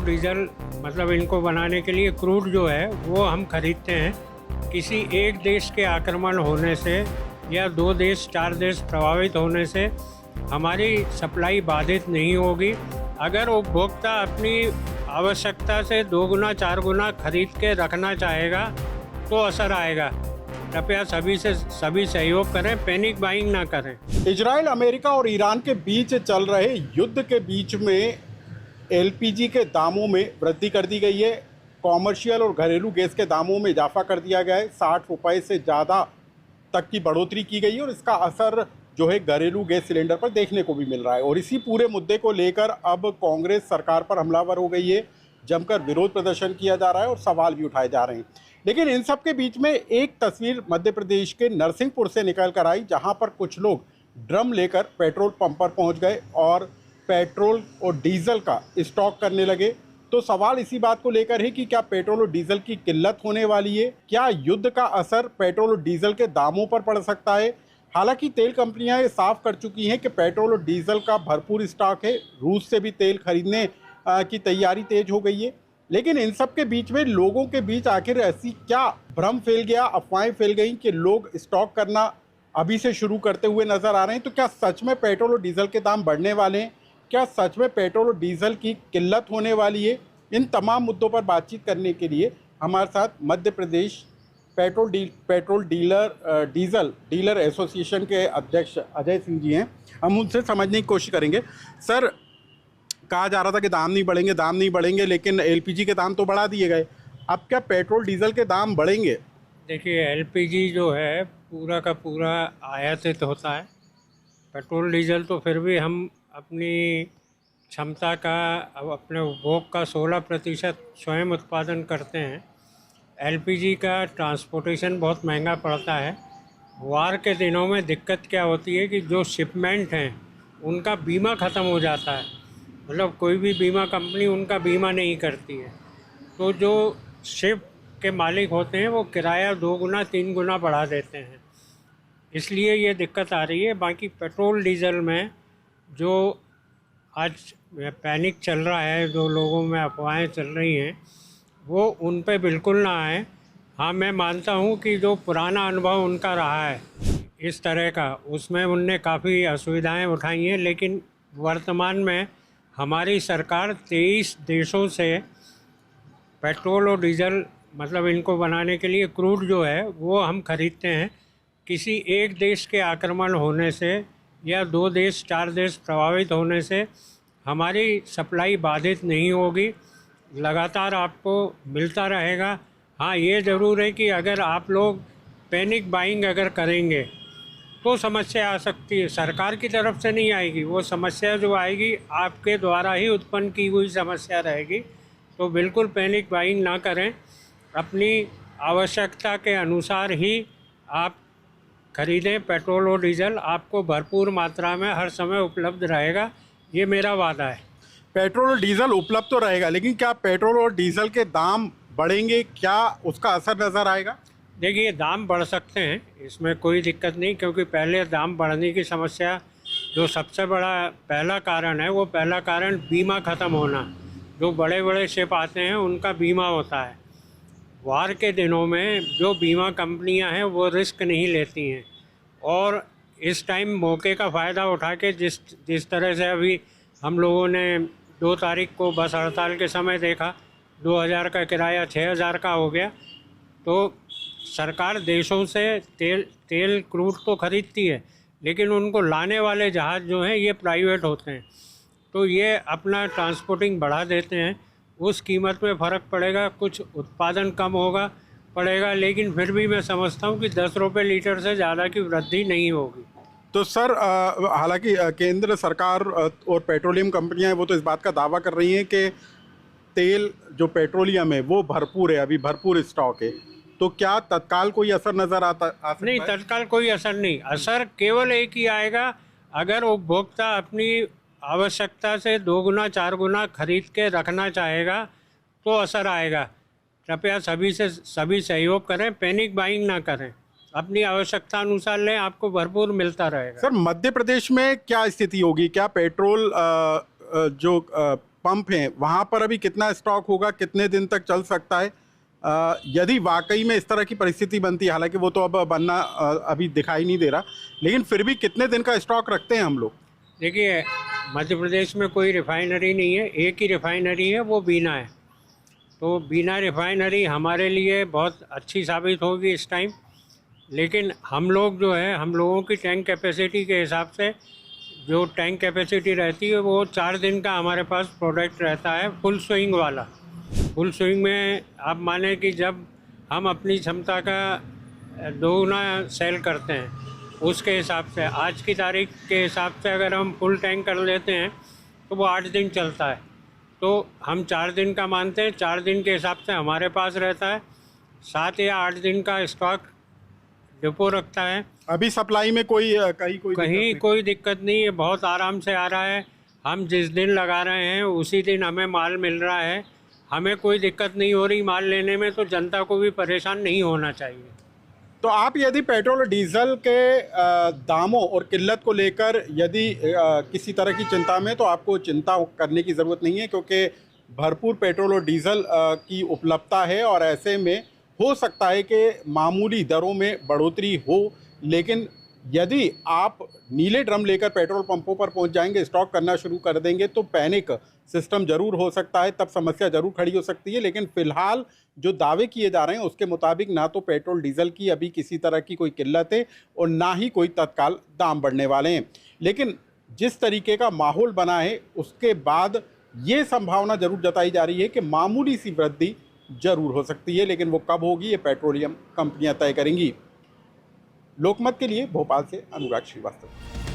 और डीजल मतलब इनको बनाने के लिए क्रूड जो है वो हम खरीदते हैं। किसी एक देश के आक्रमण होने से या 2 देश 4 देश प्रभावित होने से हमारी सप्लाई बाधित नहीं होगी। अगर उपभोक्ता अपनी आवश्यकता से 2 गुना 4 गुना खरीद के रखना चाहेगा तो असर आएगा। कृपया सभी सहयोग करें, पैनिक बाइंग ना करें। इजराइल, अमेरिका और ईरान के बीच चल रहे युद्ध के बीच में एलपीजी के दामों में वृद्धि कर दी गई है। कॉमर्शियल और घरेलू गैस के दामों में इजाफा कर दिया गया है। 60 रुपये से ज़्यादा तक की बढ़ोतरी की गई है और इसका असर जो है घरेलू गैस सिलेंडर पर देखने को भी मिल रहा है। और इसी पूरे मुद्दे को लेकर अब कांग्रेस सरकार पर हमलावर हो गई है। जमकर विरोध प्रदर्शन किया जा रहा है और सवाल भी उठाए जा रहे हैं। लेकिन इन सब के बीच में एक तस्वीर मध्य प्रदेश के नरसिंहपुर से निकल कर आई, जहां पर कुछ लोग ड्रम लेकर पेट्रोल पंप पर पहुंच गए और पेट्रोल और डीजल का स्टॉक करने लगे। तो सवाल इसी बात को लेकर है कि क्या पेट्रोल और डीजल की किल्लत होने वाली है? क्या युद्ध का असर पेट्रोल और डीजल के दामों पर पड़ सकता है? हालांकि तेल कंपनियां ये साफ कर चुकी हैं कि पेट्रोल और डीजल का भरपूर स्टॉक है। रूस से भी तेल खरीदने की तैयारी तेज हो गई है। लेकिन इन सब के बीच में लोगों के बीच आखिर ऐसी क्या भ्रम फैल गया, अफवाहें फैल गई कि लोग स्टॉक करना अभी से शुरू करते हुए नजर आ रहे हैं? तो क्या सच में पेट्रोल और डीजल के दाम बढ़ने वाले हैं? क्या सच में पेट्रोल और डीजल की किल्लत होने वाली है? इन तमाम मुद्दों पर बातचीत करने के लिए हमारे साथ Madhya Pradesh diesel dealer association के अध्यक्ष अजय सिंह जी हैं। हम उनसे समझने की कोशिश करेंगे। सर, कहा जा रहा था कि दाम नहीं बढ़ेंगे, लेकिन एलपीजी के दाम तो बढ़ा दिए गए। अब क्या पेट्रोल डीजल के दाम बढ़ेंगे? देखिए, एलपीजी जो है पूरा का पूरा आयातित होता है। पेट्रोल डीजल तो फिर भी हम अपनी क्षमता का, अब अपने उपभोग का 16% स्वयं उत्पादन करते हैं। एलपीजी का ट्रांसपोर्टेशन बहुत महंगा पड़ता है। वार के दिनों में दिक्कत क्या होती है कि जो शिपमेंट हैं उनका बीमा ख़त्म हो जाता है। मतलब कोई भी बीमा कंपनी उनका बीमा नहीं करती है, तो जो शिप के मालिक होते हैं वो किराया 2 गुना 3 गुना बढ़ा देते हैं। इसलिए ये दिक्कत आ रही है। बाकी पेट्रोल डीजल में जो आज पैनिक चल रहा है, जो लोगों में अफवाहें चल रही हैं, वो उन पे बिल्कुल ना आए। हाँ, मैं मानता हूँ कि जो पुराना अनुभव उनका रहा है इस तरह का, उसमें उनने काफ़ी असुविधाएं उठाई हैं। लेकिन वर्तमान में हमारी सरकार 23 देशों से पेट्रोल और डीजल मतलब इनको बनाने के लिए क्रूड जो है वो हम खरीदते हैं। किसी एक देश के आक्रमण होने से या 2 देश 4 देश प्रभावित होने से हमारी सप्लाई बाधित नहीं होगी, लगातार आपको मिलता रहेगा। हाँ, ये ज़रूर है कि अगर आप लोग पैनिक बाइंग अगर करेंगे तो समस्या आ सकती है। सरकार की तरफ से नहीं आएगी, वो समस्या जो आएगी आपके द्वारा ही उत्पन्न की हुई समस्या रहेगी। तो बिल्कुल पैनिक बाइंग ना करें। अपनी आवश्यकता के अनुसार ही आप खरीदें। पेट्रोल और डीजल आपको भरपूर मात्रा में हर समय उपलब्ध रहेगा, ये मेरा वादा है। पेट्रोल और डीजल उपलब्ध तो रहेगा, लेकिन क्या पेट्रोल और डीजल के दाम बढ़ेंगे? क्या उसका असर नज़र आएगा? देखिए, दाम बढ़ सकते हैं, इसमें कोई दिक्कत नहीं, क्योंकि पहले दाम बढ़ने की समस्या जो सबसे बड़ा पहला कारण है, वो पहला कारण बीमा ख़त्म होना। जो बड़े बड़े शिप आते हैं उनका बीमा होता है। वार के दिनों में जो बीमा कंपनियां हैं वो रिस्क नहीं लेती हैं, और इस टाइम मौके का फ़ायदा उठा के जिस तरह से अभी हम लोगों ने 2 तारीख को बस हड़ताल के समय देखा, 2000 का किराया 6000 का हो गया। तो सरकार देशों से तेल क्रूड तो खरीदती है, लेकिन उनको लाने वाले जहाज़ जो हैं ये प्राइवेट होते हैं, तो ये अपना ट्रांसपोर्टिंग बढ़ा देते हैं। उस कीमत में फ़र्क पड़ेगा, कुछ उत्पादन कम होगा पड़ेगा, लेकिन फिर भी मैं समझता हूँ कि 10 रुपये लीटर से ज़्यादा की वृद्धि नहीं होगी। तो सर, हालांकि केंद्र सरकार और पेट्रोलियम कंपनियां हैं वो तो इस बात का दावा कर रही हैं कि तेल जो पेट्रोलियम है वो भरपूर है, अभी भरपूर स्टॉक है। तो क्या तत्काल कोई असर नज़र आता नहीं, तत्काल कोई असर नहीं। असर केवल एक ही आएगा, अगर उपभोक्ता अपनी आवश्यकता से 2 गुना 4 गुना खरीद के रखना चाहेगा तो असर आएगा। कृपया सभी सहयोग करें, पैनिक बाइंग ना करें, अपनी आवश्यकता अनुसार लें, आपको भरपूर मिलता रहेगा। सर, मध्य प्रदेश में क्या स्थिति होगी? क्या पेट्रोल जो पंप हैं वहाँ पर अभी कितना स्टॉक होगा, कितने दिन तक चल सकता है? यदि वाकई में इस तरह की परिस्थिति बनती है, हालांकि वो तो अब बनना अभी दिखाई नहीं दे रहा, लेकिन फिर भी कितने दिन का स्टॉक रखते हैं हम लोग? देखिए, मध्य प्रदेश में कोई रिफाइनरी नहीं है, एक ही रिफाइनरी है, वो बीना है। तो बीना रिफाइनरी हमारे लिए बहुत अच्छी साबित होगी इस टाइम। लेकिन हम लोग जो है, हम लोगों की टैंक कैपेसिटी के हिसाब से जो टैंक कैपेसिटी रहती है वो 4 दिन का हमारे पास प्रोडक्ट रहता है, फुल स्विंग वाला। फुल स्विंग में आप माने कि जब हम अपनी क्षमता का दोगुना सेल करते हैं, उसके हिसाब से आज की तारीख के हिसाब से अगर हम फुल टैंक कर लेते हैं तो वो 8 दिन चलता है। तो हम 4 दिन का मानते हैं, 4 दिन के हिसाब से हमारे पास रहता है। 7 या 8 दिन का स्टॉक डिपो रखता है। अभी सप्लाई में कहीं कोई दिक्कत नहीं है, बहुत आराम से आ रहा है। हम जिस दिन लगा रहे हैं उसी दिन हमें माल मिल रहा है, हमें कोई दिक्कत नहीं हो रही माल लेने में, तो जनता को भी परेशान नहीं होना चाहिए। तो आप यदि पेट्रोल और डीजल के दामों और किल्लत को लेकर यदि किसी तरह की चिंता में, तो आपको चिंता करने की ज़रूरत नहीं है, क्योंकि भरपूर पेट्रोल और डीजल की उपलब्धता है और ऐसे में हो सकता है कि मामूली दरों में बढ़ोतरी हो। लेकिन यदि आप नीले ड्रम लेकर पेट्रोल पंपों पर पहुंच जाएंगे, स्टॉक करना शुरू कर देंगे, तो पैनिक सिस्टम ज़रूर हो सकता है, तब समस्या ज़रूर खड़ी हो सकती है। लेकिन फ़िलहाल जो दावे किए जा रहे हैं उसके मुताबिक ना तो पेट्रोल डीजल की अभी किसी तरह की कोई किल्लत है और ना ही कोई तत्काल दाम बढ़ने वाले हैं। लेकिन जिस तरीके का माहौल बना है उसके बाद ये संभावना ज़रूर जताई जा रही है कि मामूली सी वृद्धि ज़रूर हो सकती है, लेकिन वो कब होगी ये पेट्रोलियम कंपनियां तय करेंगी। लोकमत के लिए भोपाल से अनुराग श्रीवास्तव।